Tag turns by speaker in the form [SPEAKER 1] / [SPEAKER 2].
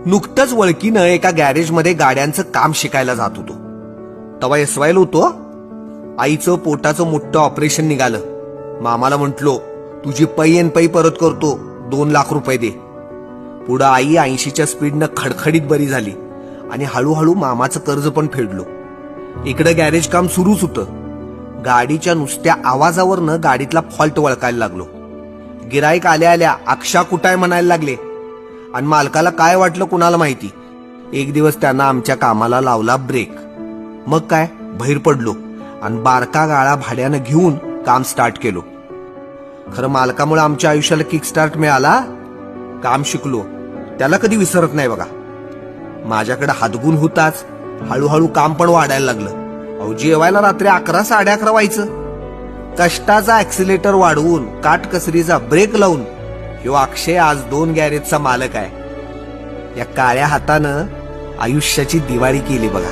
[SPEAKER 1] नुकतंच वळकीनं एका गॅरेजमध्ये गाड्यांचं काम शिकायला जात होतो. तेव्हा एसवायला होतो. आईचं पोटाचं मोठं ऑपरेशन निघालं. मामाला म्हटलो, तुझी पै एन पै परत करतो, 2 लाख रुपये दे. पुढं आई 80च्या स्पीडनं खडखडीत बरी झाली आणि हळूहळू मामाचं कर्ज पण फेडलो. इकडं गॅरेज काम सुरूच होतं. गाडीच्या नुसत्या आवाजावरनं गाडीतला फॉल्ट वळकायला लागलो. गिराईक आल्या आल्या अक्षा कुठाय म्हणायला लागले आणि मालकाला काय वाटलं कुणाला माहिती. एक दिवस त्यांना आमच्या कामाला लावला ब्रेक. मग काय बाहेर पडलो आणि बारका गाळा भाड्यानं घेऊन काम स्टार्ट केलो. खरं मालकामुळे आमच्या आयुष्याला किक स्टार्ट मिळाला. काम शिकलो, त्याला कधी विसरत नाही बघा. माझ्याकडे हातगुण होताच. हळूहळू काम पण वाढायला लागलं. अहो, जेवायला रात्री 11 11:30 व्हायचं. कष्टाचा ऍक्सिलेटर वाढवून काटकसरीचा ब्रेक लावून ह्यो अक्षय आज 2 गॅरेजचा मालक आहे. या काळ्या हातानं आयुष्याची दिवाळी केली बघा.